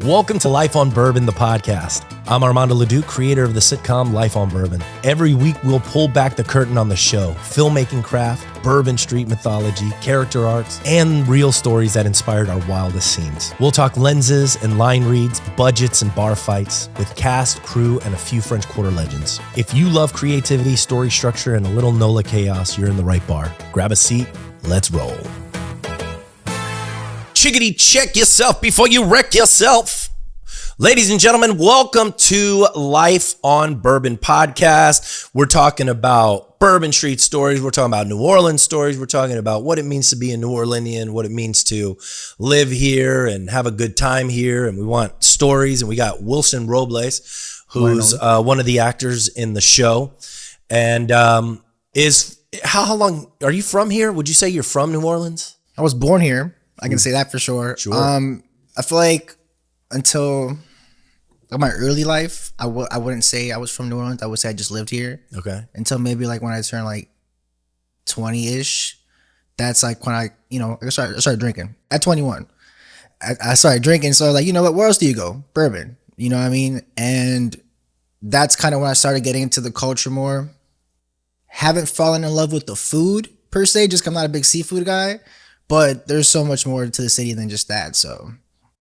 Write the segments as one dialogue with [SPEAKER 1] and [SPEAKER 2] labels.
[SPEAKER 1] Welcome to Life on Bourbon, the podcast. I'm Armando Leduc, creator of the sitcom Life on Bourbon. Every week, we'll pull back the curtain on the show, filmmaking craft, bourbon street mythology, character arcs, and real stories that inspired our wildest scenes. We'll talk lenses and line reads, budgets and bar fights, with cast, crew, and a few French Quarter legends. If you love creativity, story structure, and a little NOLA chaos, you're in the right bar. Grab a seat, let's roll. Chickadee, check yourself before you wreck yourself. Ladies and gentlemen, welcome to Life on Bourbon podcast. We're talking about bourbon street stories. We're talking about New Orleans stories. We're talking about what it means to be a New Orleanian, what it means to live here and have a good time here. And we want stories. And we got Wilson Robles, who's one of the actors in the show. And how long are you from here? Would you say you're from New Orleans?
[SPEAKER 2] I was born here. I can say that for sure. I feel like until my early life, I wouldn't say I was from New Orleans. I would say I just lived here. Okay. Until maybe like when I turned like 20-ish. That's like when I started drinking at 21. I started drinking. So I was like, you know what? Where else do you go? Bourbon. You know what I mean? And that's kind of when I started getting into the culture more. Haven't fallen in love with the food per se, just 'cause I'm not a big seafood guy. But there's so much more to the city than just that. So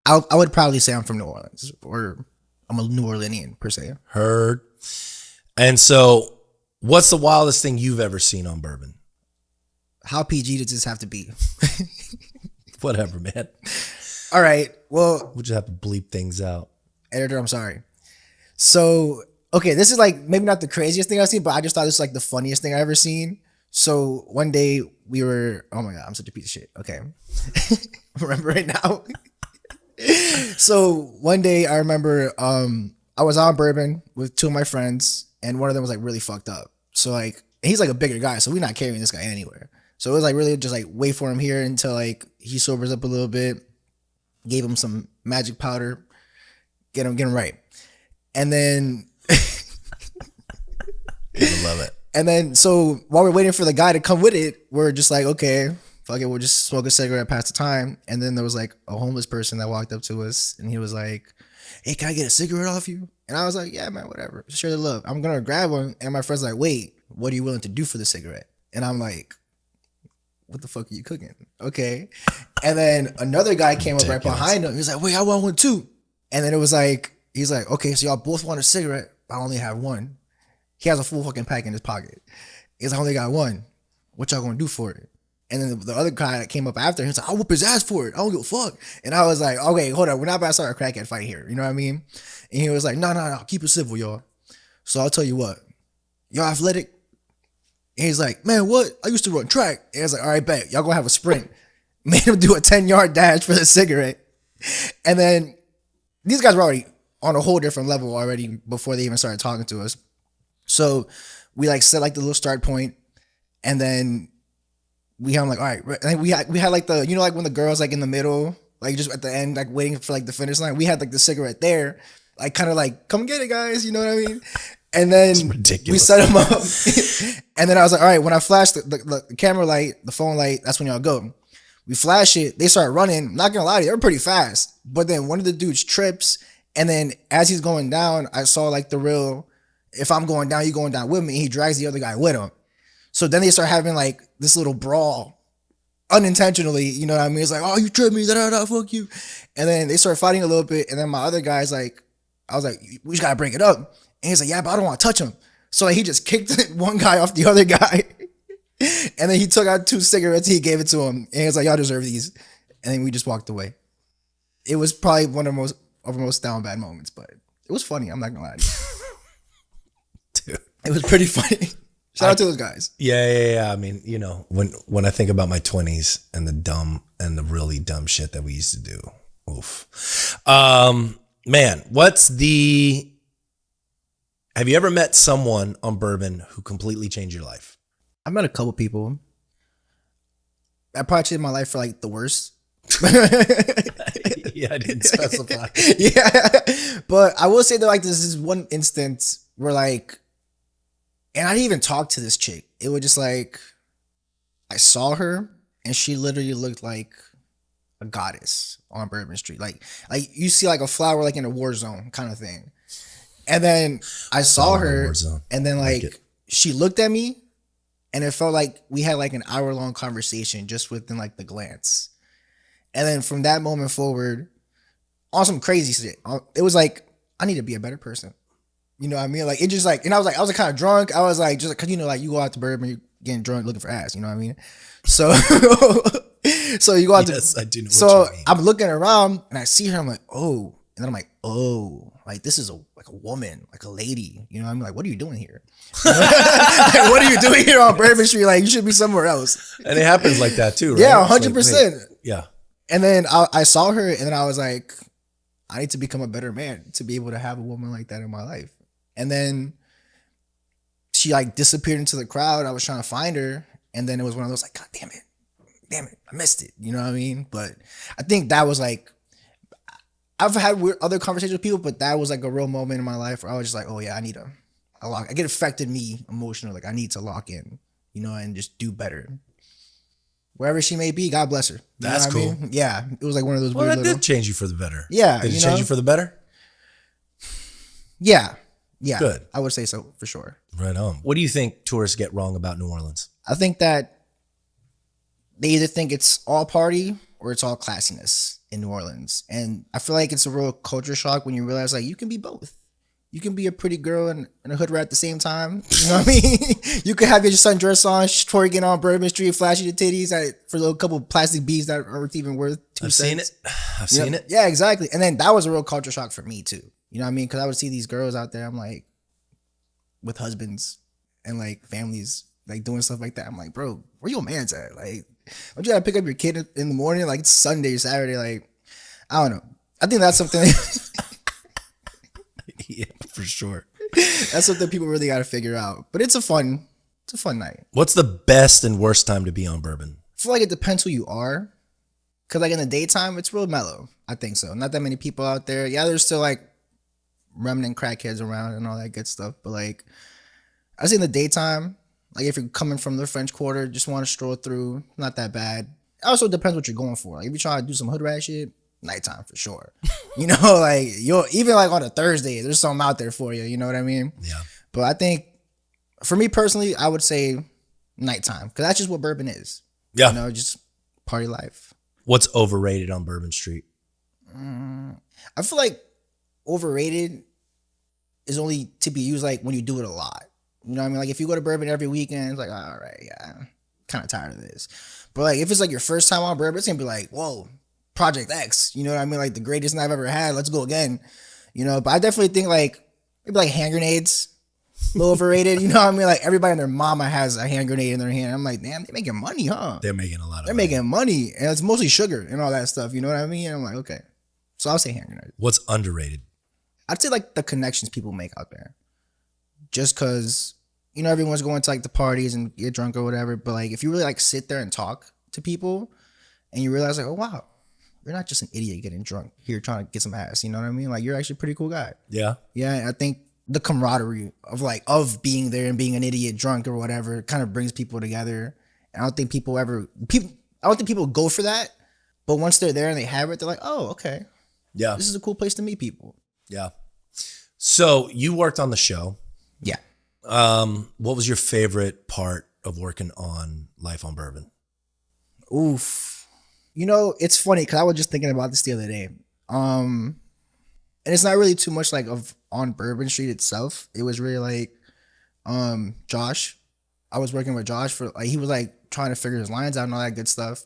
[SPEAKER 2] I would probably say I'm from New Orleans, or I'm a New Orleanian per se.
[SPEAKER 1] Heard. And so what's the wildest thing you've ever seen on bourbon?
[SPEAKER 2] How PG does this have to be?
[SPEAKER 1] Whatever, man.
[SPEAKER 2] All right. Well,
[SPEAKER 1] we'll just have to bleep things out.
[SPEAKER 2] Editor, I'm sorry. So, okay, this is like maybe not the craziest thing I've seen, but I just thought this was like the funniest thing I've ever seen. So one day we were, oh my God, I'm such a piece of shit. Okay. Remember right now? So one day I remember I was on bourbon with two of my friends, and one of them was like really fucked up. So like, he's like a bigger guy, so we're not carrying this guy anywhere. So it was like really just like wait for him here until like he sobers up a little bit, gave him some magic powder, get him right. And then
[SPEAKER 1] I love it.
[SPEAKER 2] And then, so while we're waiting for the guy to come with it, we're just like, okay, fuck it, we'll just smoke a cigarette past the time. And then there was like a homeless person that walked up to us, and he was like, hey, can I get a cigarette off you? And I was like, yeah, man, whatever. Share the love. I'm going to grab one. And my friend's like, wait, what are you willing to do for the cigarette? And I'm like, what the fuck are you cooking? Okay. And then another guy came up right behind him. He was like, wait, I want one too. And then it was like, he's like, okay, so y'all both want a cigarette. I only have one. He has a full fucking pack in his pocket. He's like, I only got one. What y'all gonna do for it? And then the other guy that came up after him, he's like, I'll whoop his ass for it. I don't give a fuck. And I was like, okay, hold on. We're not about to start a crackhead fight here. You know what I mean? And he was like, no. Keep it civil, y'all. So I'll tell you what. Y'all athletic? And he's like, man, what? I used to run track. And I was like, all right, bet. Y'all gonna have a sprint. Made him do a 10-yard dash for the cigarette. And then these guys were already on a whole different level already before they even started talking to us. So we like set like the little start point, and then we had like, all right, and we had like the, you know, like when the girls like in the middle, like just at the end, like waiting for like the finish line, we had like the cigarette there, like kind of like, come get it, guys, you know what I mean? And then we set them up, and then I was like, all right, when I flash the camera light, the phone light, that's when y'all go. We flash it, they start running. Not gonna lie to you, they were pretty fast, but then one of the dudes trips, and then as he's going down, I saw like the real, if I'm going down, you going down with me. And he drags the other guy with him. So then they start having like this little brawl unintentionally. You know what I mean? It's like, oh, you tripped me. Fuck you. And then they start fighting a little bit. And then my other guy's like, I was like, we just got to break it up. And he's like, yeah, but I don't want to touch him. So like, he just kicked one guy off the other guy. And then he took out 2 cigarettes. He gave it to him. And he was like, y'all deserve these. And then we just walked away. It was probably one of the most down bad moments, but it was funny. I'm not going to lie to you. Dude. It was pretty funny. Shout out to those guys.
[SPEAKER 1] Yeah. I mean, you know, when I think about my 20s and the really dumb shit that we used to do. Oof. Man, have you ever met someone on bourbon who completely changed your life?
[SPEAKER 2] I met a couple people. I probably changed my life for like the worst.
[SPEAKER 1] Yeah, I didn't specify.
[SPEAKER 2] Yeah. But I will say that like this is one instance where like, and I didn't even talk to this chick. It was just like, I saw her and she literally looked like a goddess on Bourbon Street. Like you see like a flower like in a war zone kind of thing. And then I saw her, and then like she looked at me, and it felt like we had like an hour-long conversation just within like the glance. And then from that moment forward, on some crazy shit, it was like, I need to be a better person. You know what I mean? Like, it just like, and I was like kind of drunk. I was like, just like, cause you know, like you go out to Bourbon, you're getting drunk looking for ass. You know what I mean? So, so you go out
[SPEAKER 1] Yes, I do know
[SPEAKER 2] so
[SPEAKER 1] what you mean.
[SPEAKER 2] I'm looking around and I see her. I'm like, oh, and then I'm like, oh, like this is like a woman, like a lady. You know what I mean? Like, what are you doing here? Like, what are you doing here on Bourbon Street? Like, you should be somewhere else.
[SPEAKER 1] And it happens like that too, right?
[SPEAKER 2] Yeah, 100%.
[SPEAKER 1] Yeah.
[SPEAKER 2] And then I saw her, and then I was like, I need to become a better man to be able to have a woman like that in my life. And then she like disappeared into the crowd. I was trying to find her, and then it was one of those like, God damn it, I missed it. You know what I mean? But I think that was like, I've had weird other conversations with people, but that was like a real moment in my life where I was just like, oh yeah, I need a lock. It affected me emotionally. Like I need to lock in, you know, and just do better. Wherever she may be, God bless her.
[SPEAKER 1] That's cool.
[SPEAKER 2] I mean? Yeah, it was like one of those.
[SPEAKER 1] Well, that did change you for the better.
[SPEAKER 2] Yeah,
[SPEAKER 1] did it change you for the better?
[SPEAKER 2] Yeah,
[SPEAKER 1] good.
[SPEAKER 2] I would say so for sure.
[SPEAKER 1] Right on. What do you think tourists get wrong about New Orleans?
[SPEAKER 2] I think that they either think it's all party or it's all classiness in New Orleans, and I feel like it's a real culture shock when you realize like you can be both. You can be a pretty girl and a hood rat at the same time. You know what I mean? You could have your sundress on, twerking on Bourbon Street, flashing your titties for a little couple of plastic beads that aren't even worth 2 cents.
[SPEAKER 1] I've seen it.
[SPEAKER 2] Yeah, exactly. And then that was a real culture shock for me too. You know what I mean? Because I would see these girls out there, I'm like, with husbands and like families, like doing stuff like that. I'm like, bro, where your man's at? Like, don't you gotta pick up your kid in the morning? Like it's Sunday, Saturday. Like, I don't know. I think that's something.
[SPEAKER 1] Yeah, for sure.
[SPEAKER 2] That's something people really got to figure out. But it's a fun night.
[SPEAKER 1] What's the best and worst time to be on Bourbon?
[SPEAKER 2] I feel like it depends who you are. Cause like in the daytime, it's real mellow. I think so. Not that many people out there. Yeah, there's still like remnant crackheads around and all that good stuff. But like, I say in the daytime, like if you're coming from the French Quarter, just want to stroll through, not that bad. It also depends what you're going for. Like if you're trying to do some hood rat shit, nighttime for sure. You know, like you'll even like on a Thursday, there's something out there for you. You know what I mean?
[SPEAKER 1] Yeah.
[SPEAKER 2] But I think for me personally, I would say nighttime because that's just what Bourbon is.
[SPEAKER 1] Yeah.
[SPEAKER 2] You know, just party life.
[SPEAKER 1] What's overrated on Bourbon Street?
[SPEAKER 2] I feel like overrated is only to be used like when you do it a lot. You know what I mean? Like if you go to Bourbon every weekend, it's like, all right, yeah, I'm kind of tired of this. But like if it's like your first time on Bourbon, it's gonna be like, whoa, Project X. You know what I mean? Like the greatest night I've ever had. Let's go again. You know, but I definitely think like maybe like hand grenades. A little overrated. You know what I mean? Like everybody and their mama has a hand grenade in their hand. I'm like, damn, they're making money, huh?
[SPEAKER 1] They're making a lot of
[SPEAKER 2] They're
[SPEAKER 1] money.
[SPEAKER 2] making money. And it's mostly sugar and all that stuff. You know what I mean? And I'm like, okay. So I'll say hand grenade.
[SPEAKER 1] What's underrated?
[SPEAKER 2] I'd say like the connections people make out there. Just cause, you know, everyone's going to like the parties and get drunk or whatever. But like if you really like sit there and talk to people and you realize like, oh wow, you're not just an idiot getting drunk here trying to get some ass. You know what I mean? Like you're actually a pretty cool guy.
[SPEAKER 1] Yeah.
[SPEAKER 2] Yeah. I think the camaraderie of being there and being an idiot drunk or whatever kind of brings people together. And I don't think people go for that. But once they're there and they have it, they're like, oh, okay.
[SPEAKER 1] Yeah.
[SPEAKER 2] This is a cool place to meet people.
[SPEAKER 1] Yeah. So you worked on the show.
[SPEAKER 2] Yeah.
[SPEAKER 1] What was your favorite part of working on Life on Bourbon?
[SPEAKER 2] Oof. You know, it's funny because I was just thinking about this the other day. And it's not really too much like of on Bourbon Street itself. It was really like Josh. I was working with Josh for like he was like trying to figure his lines out and all that good stuff.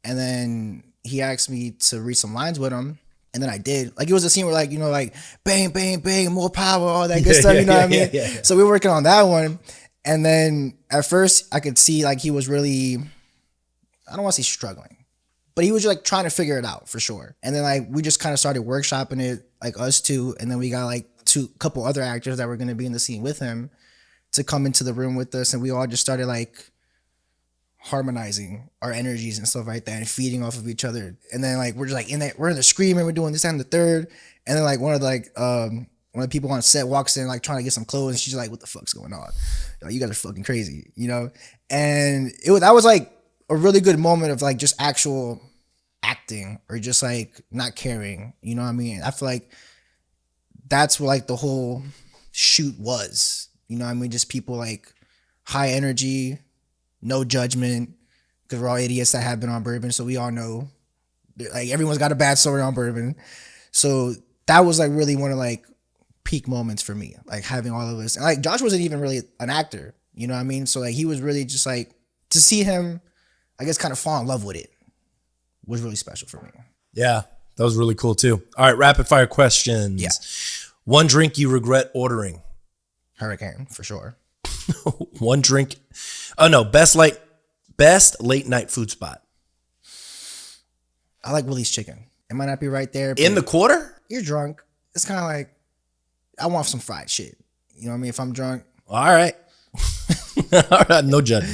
[SPEAKER 2] And then he asked me to read some lines with him. And then I did. Like it was a scene where like, you know, like bang, bang, bang, more power, all that good stuff. You know what I mean? Yeah. So we were working on that one. And then at first I could see like he was really, I don't want to say struggling, but he was just like trying to figure it out for sure. And then like we just kind of started workshopping it, like us two. And then we got like couple other actors that were going to be in the scene with him to come into the room with us. And we all just started like harmonizing our energies and stuff like that and feeding off of each other. And then like we're just like we're in the screaming, we're doing this and the third. And then like one of the people on set walks in like trying to get some clothes and she's like, what the fuck's going on? Like, you guys are fucking crazy, you know? And that was like a really good moment of like just actual acting or just like not caring. You know what I mean? I feel like that's what like the whole shoot was. You know what I mean? Just people like high energy, no judgment, because we're all idiots that have been on bourbon. So we all know, like, everyone's got a bad story on bourbon. So that was like really one of like peak moments for me, like having all of us. And like Josh wasn't even really an actor, you know what I mean? So like he was really just like, to see him, I guess, kind of fall in love with it was really special for me.
[SPEAKER 1] Yeah, that was really cool too. All right, rapid fire questions.
[SPEAKER 2] Yeah.
[SPEAKER 1] One drink you regret ordering.
[SPEAKER 2] Hurricane, for sure.
[SPEAKER 1] One drink. Oh no, best late night food spot.
[SPEAKER 2] I like Willie's chicken. It might not be right there.
[SPEAKER 1] In the quarter?
[SPEAKER 2] You're drunk. It's kind of like, I want some fried shit. You know what I mean? If I'm drunk.
[SPEAKER 1] All right. All right, no judging.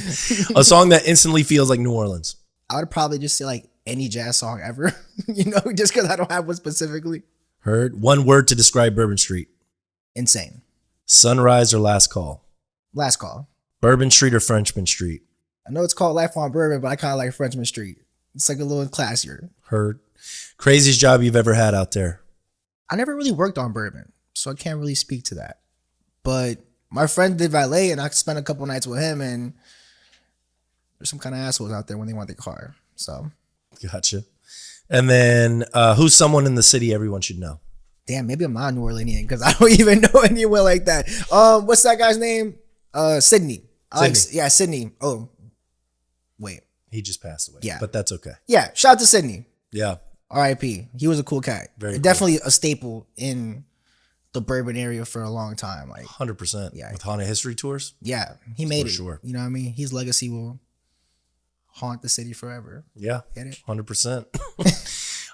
[SPEAKER 1] A song that instantly feels like New Orleans.
[SPEAKER 2] I would probably just say like any jazz song ever, you know, just because I don't have one specifically.
[SPEAKER 1] Heard. One word to describe Bourbon Street.
[SPEAKER 2] Insane.
[SPEAKER 1] Sunrise or last call?
[SPEAKER 2] Last call.
[SPEAKER 1] Bourbon Street or Frenchman Street?
[SPEAKER 2] I know it's called Life on Bourbon, but I kind of like Frenchman Street. It's like a little classier.
[SPEAKER 1] Heard. Craziest job you've ever had out there?
[SPEAKER 2] I never really worked on bourbon, so I can't really speak to that. But my friend did valet, and I spent a couple nights with him, and there's some kind of assholes out there when they want their car. So,
[SPEAKER 1] gotcha. And then who's someone in the city everyone should know?
[SPEAKER 2] Damn, maybe I'm not a New Orleanian because I don't even know anyone like that. What's that guy's name? Sydney. Sydney. Oh, wait.
[SPEAKER 1] He just passed away.
[SPEAKER 2] Yeah.
[SPEAKER 1] But that's okay.
[SPEAKER 2] Yeah, shout out to Sydney.
[SPEAKER 1] Yeah.
[SPEAKER 2] R.I.P. He was a cool cat.
[SPEAKER 1] Very cool.
[SPEAKER 2] Definitely a staple in the bourbon area for a long time. Like
[SPEAKER 1] 100%.
[SPEAKER 2] Yeah.
[SPEAKER 1] With Haunted History Tours?
[SPEAKER 2] Yeah, he made
[SPEAKER 1] For
[SPEAKER 2] it.
[SPEAKER 1] sure.
[SPEAKER 2] You know what I mean? His legacy will haunt the city forever.
[SPEAKER 1] Yeah.
[SPEAKER 2] Get it?
[SPEAKER 1] 100%.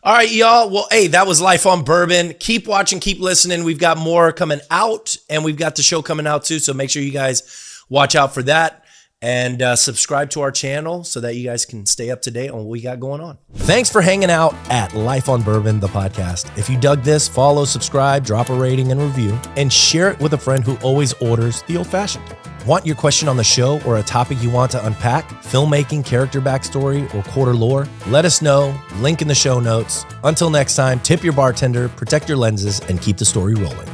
[SPEAKER 1] All right, y'all. Well, hey, that was Life on Bourbon. Keep watching, keep listening. We've got more coming out, and we've got the show coming out too. So make sure you guys watch out for that. And subscribe to our channel so that you guys can stay up to date on what we got going on. Thanks for hanging out at Life on Bourbon, the podcast. If you dug this, follow, subscribe, drop a rating and review, and share it with a friend who always orders the old-fashioned. Want your question on the show or a topic you want to unpack? Filmmaking, character backstory, or quarter lore? Let us know. Link in the show notes. Until next time, tip your bartender, protect your lenses, and keep the story rolling.